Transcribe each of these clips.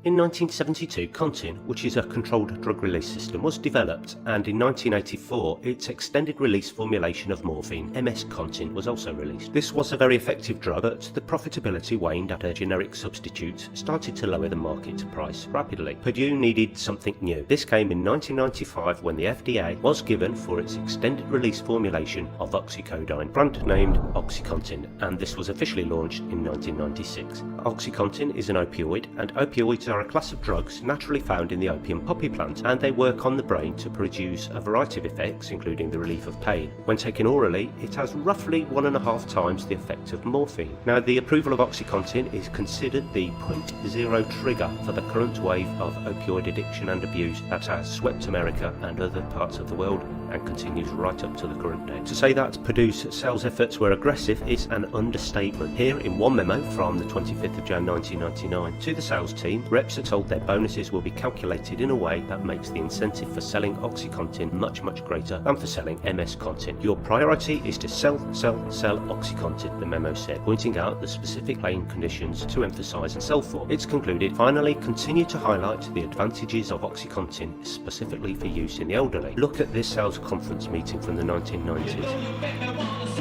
In 1972, Contin, which is a controlled drug release system, was developed, and in 1984 its extended release formulation of morphine, MS Contin, was also released. This was a very effective drug, but the profitability waned after generic substitutes started to lower the market price rapidly. Purdue needed something new. This came in 1995 when the FDA was given for its extended release formulation of oxycodone, brand named OxyContin, and this was officially launched in 1996. OxyContin is an opioid, and opioids are a class of drugs naturally found in the opium poppy plant, and they work on the brain to produce a variety of effects, including the relief of pain. When taken orally, it has roughly 1.5 times the effect of morphine. Now, the approval of OxyContin is considered the .0 trigger for the current wave of opioid addiction and abuse that has swept America and other parts of the world and continues right up to the current day. To say that Purdue's sales efforts were aggressive is an understatement. Here, in one memo from the 25th of January 1999 to the sales team, reps are told their bonuses will be calculated in a way that makes the incentive for selling OxyContin much greater than for selling MS Contin. Your priority is to sell OxyContin, the memo said, pointing out the specific pain conditions to emphasize and sell for. It's concluded, finally, continue to highlight the advantages of OxyContin, specifically for use in the elderly. Look at this sales conference meeting from the 1990s.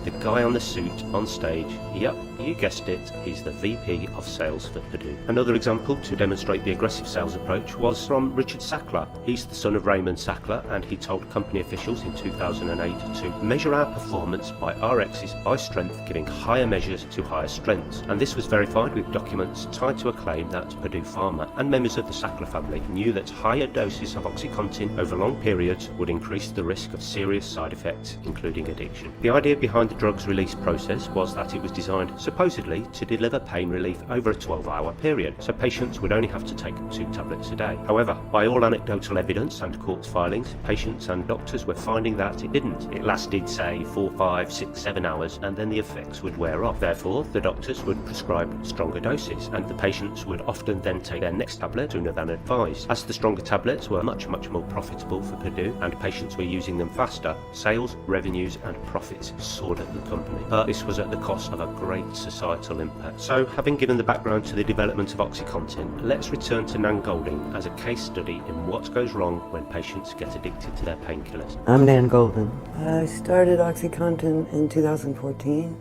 The guy on the suit on stage, yep, you guessed it, he's the VP of sales for Purdue. Another example to demonstrate the aggressive sales approach was from Richard Sackler. He's the son of Raymond Sackler, and he told company officials in 2008 to measure our performance by RXs by strength, giving higher measures to higher strengths. And this was verified with documents tied to a claim that Purdue Pharma and members of the Sackler family knew that higher doses of OxyContin over long periods would increase the risk of serious side effects, including addiction. The idea behind the drug's release process was that it was designed supposedly to deliver pain relief over a 12-hour period, so patients would only have to take 2 tablets a day. However, by all anecdotal evidence and court filings, patients and doctors were finding that it didn't. It lasted, say, 4, 5, 6, 7 hours, and then the effects would wear off. Therefore, the doctors would prescribe stronger doses, and the patients would often then take their next tablet sooner than advised. As the stronger tablets were much more profitable for Purdue, and patients were using them faster, sales, revenues, and profits soared at the company. But this was at the cost of a great societal impact. So, having given the background to the development of OxyContin, let's return to Nan Golding as a case study in what goes wrong when patients get addicted to their painkillers. I'm Nan Golding. I started OxyContin in 2014.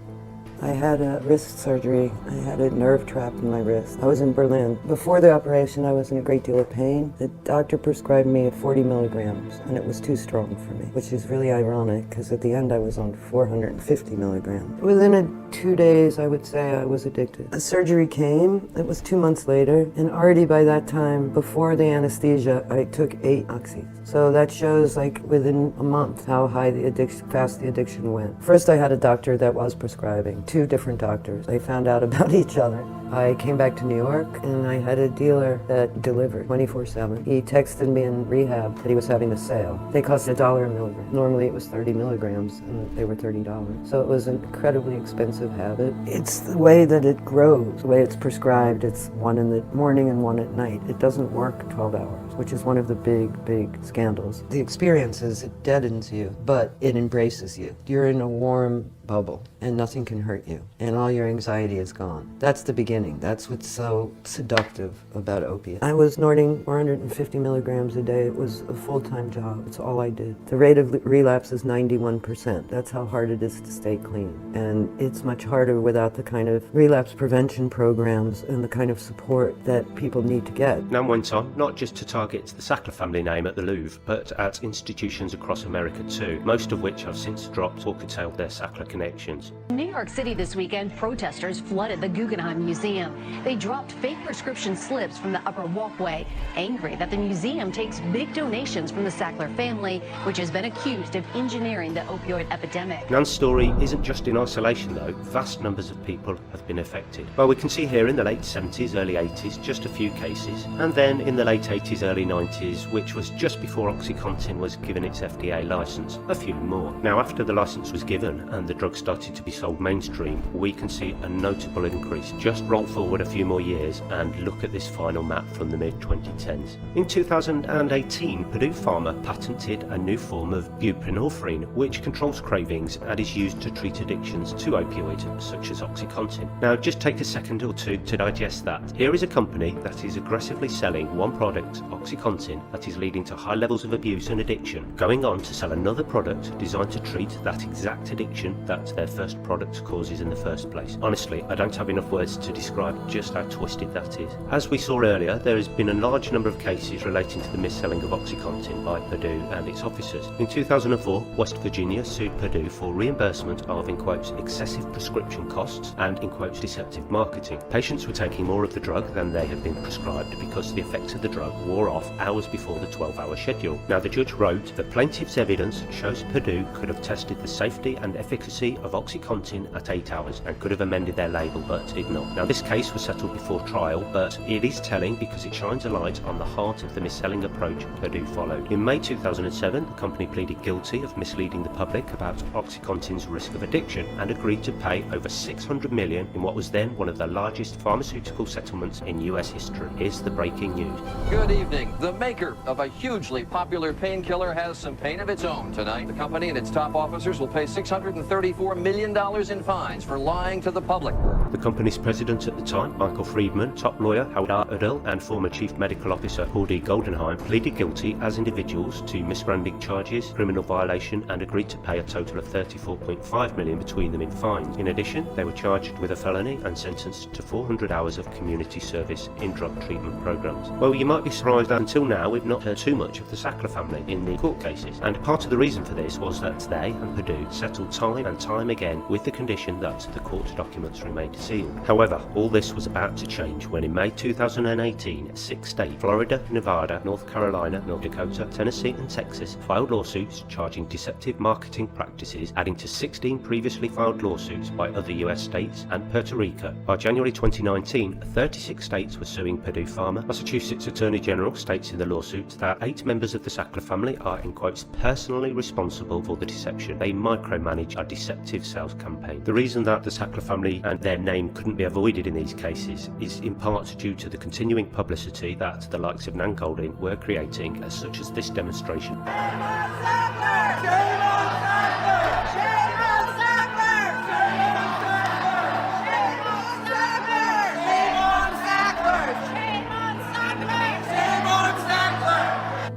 I had a wrist surgery. I had a nerve trapped in my wrist. I was in Berlin. Before the operation, I was in a great deal of pain. The doctor prescribed me 40 milligrams, and it was too strong for me, which is really ironic because at the end I was on 450 milligrams. Within 2 days, I would say I was addicted. The surgery came. It was 2 months later, and already by that time, before the anesthesia, I took 8 oxys. So that shows, like, within a month how fast the addiction went. First, I had a doctor that was prescribing. 2 different doctors. They found out about each other. I came back to New York, and I had a dealer that delivered 24/7. He texted me in rehab that he was having a sale. They cost $1 a milligram. Normally it was 30 milligrams, and they were $30. So it was an incredibly expensive habit. It's the way that it grows, the way it's prescribed. It's 1 in the morning and 1 at night. It doesn't work 12 hours, which is one of the big scandals. The experience is it deadens you, but it embraces you. You're in a warm bubble, and nothing can hurt you, and all your anxiety is gone. That's the beginning. That's what's so seductive about opiates. I was snorting 450 milligrams a day. It was a full-time job. It's all I did. The rate of relapse is 91%. That's how hard it is to stay clean, and it's much harder without the kind of relapse prevention programs and the kind of support that people need to get. Nan went on not just to target the Sackler family name at the Louvre, but at institutions across America too, most of which have since dropped or curtailed their Sackler connections. In New York City this weekend, protesters flooded the Guggenheim Museum. They dropped fake prescription slips from the upper walkway, angry that the museum takes big donations from the Sackler family, which has been accused of engineering the opioid epidemic. Nan's story isn't just in isolation though. Vast numbers of people have been affected. Well, we can see here in the late 70s, early 80s, just a few cases, and then in the late 80s, early 90s, which was just before OxyContin was given its FDA license, a few more. Now, after the license was given and the drug started to be sold mainstream stream, we can see a notable increase. Just roll forward a few more years and look at this final map from the mid-2010s. In 2018, Purdue Pharma patented a new form of buprenorphine, which controls cravings and is used to treat addictions to opioids, such as OxyContin. Now, just take a second or two to digest that. Here is a company that is aggressively selling one product, OxyContin, that is leading to high levels of abuse and addiction, going on to sell another product designed to treat that exact addiction that their first product causes in the first place. Honestly, I don't have enough words to describe just how twisted that is. As we saw earlier, there has been a large number of cases relating to the mis-selling of OxyContin by Purdue and its officers. In 2004, West Virginia sued Purdue for reimbursement of, in quotes, excessive prescription costs and, in quotes, deceptive marketing. Patients were taking more of the drug than they had been prescribed because the effects of the drug wore off hours before the 12-hour schedule. Now, the judge wrote that plaintiff's evidence shows Purdue could have tested the safety and efficacy of OxyContin at 8 hours and could have amended their label, but did not. Now, this case was settled before trial, but it is telling because it shines a light on the heart of the mis-selling approach Purdue followed. In May 2007, the company pleaded guilty of misleading the public about OxyContin's risk of addiction and agreed to pay over $600 million in what was then one of the largest pharmaceutical settlements in US history. Here's the breaking news. Good evening. The maker of a hugely popular painkiller has some pain of its own tonight. The company and its top officers will pay $634 million in fines for lying to the public. The company's president at the time, Michael Friedman, top lawyer Howard R. Udell, and former chief medical officer Paul D. Goldenheim pleaded guilty as individuals to misbranding charges, criminal violation, and agreed to pay a total of $34.5 million between them in fines. In addition, they were charged with a felony and sentenced to 400 hours of community service in drug treatment programs. Well, you might be surprised that until now we've not heard too much of the Sackler family in the court cases, and part of the reason for this was that they and Purdue settled time and time again with the condition that the court documents remained sealed. However, all this was about to change when in May 2018, 6 states, Florida, Nevada, North Carolina, North Dakota, Tennessee and Texas, filed lawsuits charging deceptive marketing practices, adding to 16 previously filed lawsuits by other US states and Puerto Rico. By January 2019, 36 states were suing Purdue Pharma. Massachusetts Attorney General states in the lawsuit that 8 members of the Sackler family are, in quotes, personally responsible for the deception. They micromanage a deceptive sales campaign. The reason that the Sackler family and their name couldn't be avoided in these cases is in part due to the continuing publicity that the likes of Nan Goldin were creating, such as this demonstration.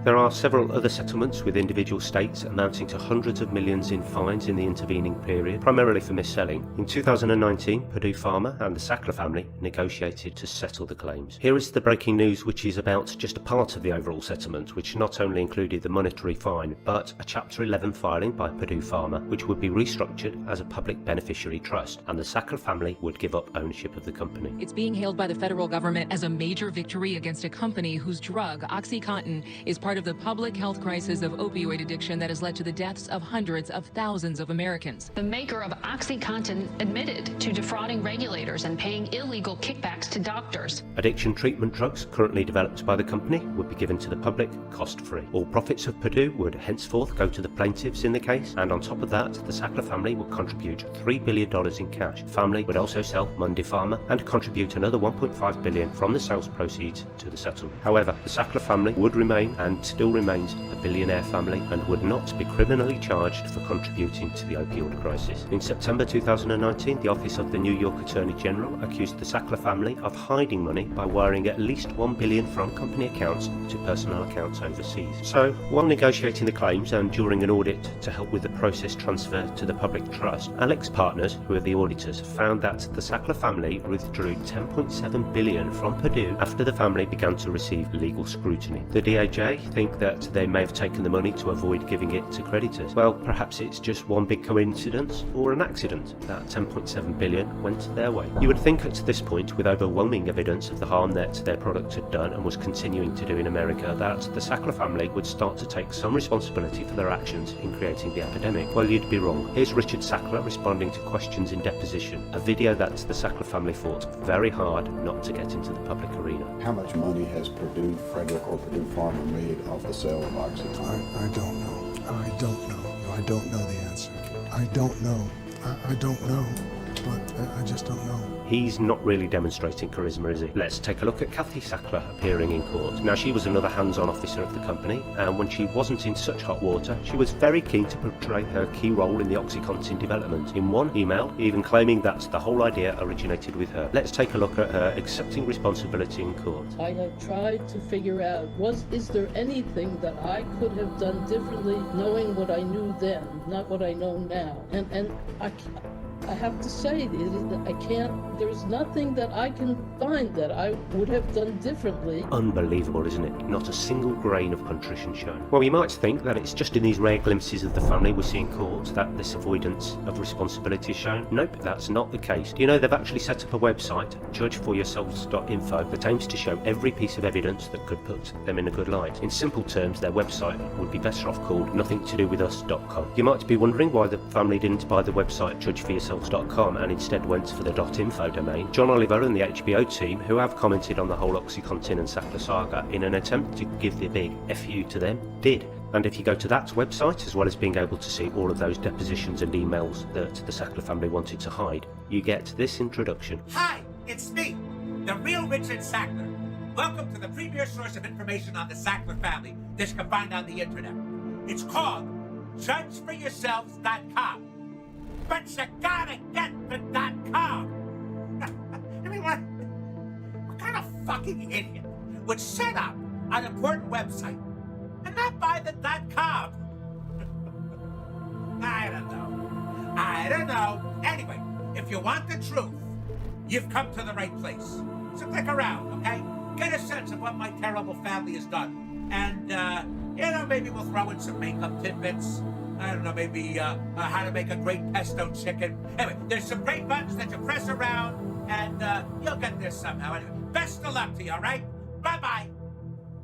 There are several other settlements with individual states amounting to hundreds of millions in fines in the intervening period, primarily for mis-selling. In 2019, Purdue Pharma and the Sackler family negotiated to settle the claims. Here is the breaking news, which is about just a part of the overall settlement, which not only included the monetary fine, but a Chapter 11 filing by Purdue Pharma, which would be restructured as a public beneficiary trust, and the Sackler family would give up ownership of the company. It's being hailed by the federal government as a major victory against a company whose drug, OxyContin, is part of the public health crisis of opioid addiction that has led to the deaths of hundreds of thousands of Americans. The maker of OxyContin admitted to defrauding regulators and paying illegal kickbacks to doctors. Addiction treatment drugs currently developed by the company would be given to the public cost-free. All profits of Purdue would henceforth go to the plaintiffs in the case, and on top of that, the Sackler family would contribute $3 billion in cash. The family would also sell Mundy Pharma and contribute another $1.5 billion from the sales proceeds to the settlement. However, the Sackler family would remain and still remains a billionaire family and would not be criminally charged for contributing to the opioid crisis. In September 2019, the Office of the New York Attorney General accused the Sackler family of hiding money by wiring at least $1 billion from company accounts to personal accounts overseas. So, while negotiating the claims and during an audit to help with the process transfer to the public trust, Alex Partners, who are the auditors, found that the Sackler family withdrew $10.7 billion from Purdue after the family began to receive legal scrutiny. The DOJ think that they may have taken the money to avoid giving it to creditors. Well, perhaps it's just one big coincidence or an accident that $10.7 billion went their way. You would think at this point, with overwhelming evidence of the harm that their product had done and was continuing to do in America, that the Sackler family would start to take some responsibility for their actions in creating the epidemic. Well, you'd be wrong. Here's Richard Sackler responding to questions in deposition, a video that the Sackler family fought very hard not to get into the public arena. How much money has Purdue-Frederick or Purdue Pharma made off the sale of OxyContin? I don't know. I don't know. I don't know the answer. I don't know. I don't know. but I just don't know. He's not really demonstrating charisma, is he? Let's take a look at Kathy Sackler appearing in court. Now, she was another hands-on officer of the company, and when she wasn't in such hot water, she was very keen to portray her key role in the OxyContin development. In one email, even claiming that the whole idea originated with her. Let's take a look at her accepting responsibility in court. I have tried to figure out, is there anything that I could have done differently, knowing what I knew then, not what I know now? And I have to say, there's nothing that I can find that I would have done differently. Unbelievable, isn't it? Not a single grain of contrition shown. Well, you might think that it's just in these rare glimpses of the family we see in court that this avoidance of responsibility is shown. Nope, that's not the case. Do you know they've actually set up a website, judgeforyourselves.info, that aims to show every piece of evidence that could put them in a good light. In simple terms, their website would be better off called nothingtodowithus.com. You might be wondering why the family didn't buy the website judgeforyourselves.com and instead went for the .info domain. John Oliver and the HBO team, who have commented on the whole OxyContin and Sackler saga in an attempt to give the big FU to them, did. And if you go to that website, as well as being able to see all of those depositions and emails that the Sackler family wanted to hide, you get this introduction. Hi, it's me, the real Richard Sackler. Welcome to the premier source of information on the Sackler family that's combined on the internet. It's called judgeforyourselves.com. But you gotta get the .com. I mean, what kind of fucking idiot would set up an important website and not buy the .com? I don't know. Anyway, if you want the truth, you've come to the right place. So click around, okay? Get a sense of what my terrible family has done. And, maybe we'll throw in some makeup tidbits. I don't know, maybe how to make a great pesto chicken. Anyway, there's some great buttons that you press around, and you'll get there somehow. Anyway, best of luck to you, all right? Bye-bye.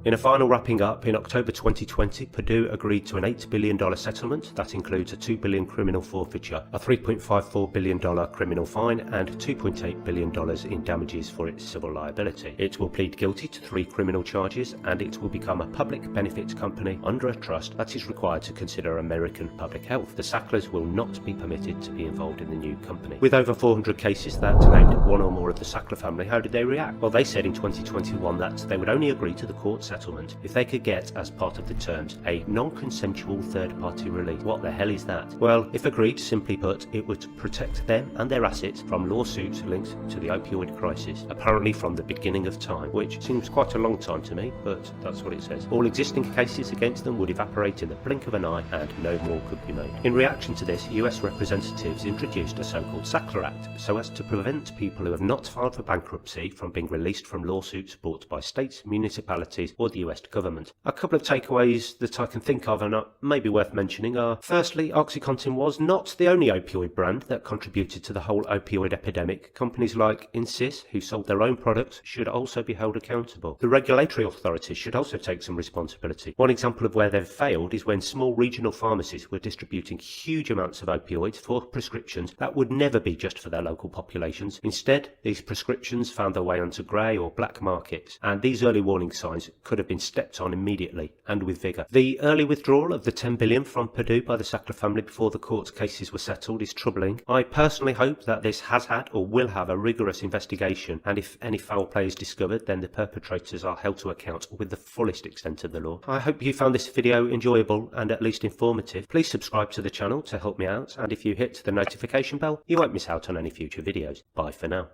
In a final wrapping up, in October 2020, Purdue agreed to an $8 billion settlement that includes a $2 billion criminal forfeiture, a $3.54 billion criminal fine, and $2.8 billion in damages for its civil liability. It will plead guilty to 3 criminal charges, and it will become a public benefits company under a trust that is required to consider American public health. The Sacklers will not be permitted to be involved in the new company. With over 400 cases that named one or more of the Sackler family, how did they react? Well, they said in 2021 that they would only agree to the court settlement if they could get, as part of the terms, a non-consensual third-party release. What the hell is that? Well, if agreed, simply put, it would protect them and their assets from lawsuits linked to the opioid crisis, apparently from the beginning of time, which seems quite a long time to me, but that's what it says. All existing cases against them would evaporate in the blink of an eye and no more could be made. In reaction to this, US representatives introduced a so-called Sackler Act so as to prevent people who have not filed for bankruptcy from being released from lawsuits brought by states, municipalities, or the US government. A couple of takeaways that I can think of and are maybe worth mentioning are, firstly, OxyContin was not the only opioid brand that contributed to the whole opioid epidemic. Companies like Insys, who sold their own products, should also be held accountable. The regulatory authorities should also take some responsibility. One example of where they've failed is when small regional pharmacies were distributing huge amounts of opioids for prescriptions that would never be just for their local populations. Instead, these prescriptions found their way onto grey or black markets, and these early warning signs could have been stepped on immediately and with vigour. The early withdrawal of the $10 billion from Purdue by the Sackler family before the court cases were settled is troubling. I personally hope that this has had or will have a rigorous investigation, and if any foul play is discovered, then the perpetrators are held to account with the fullest extent of the law. I hope you found this video enjoyable and at least informative. Please subscribe to the channel to help me out, and if you hit the notification bell, you won't miss out on any future videos. Bye for now.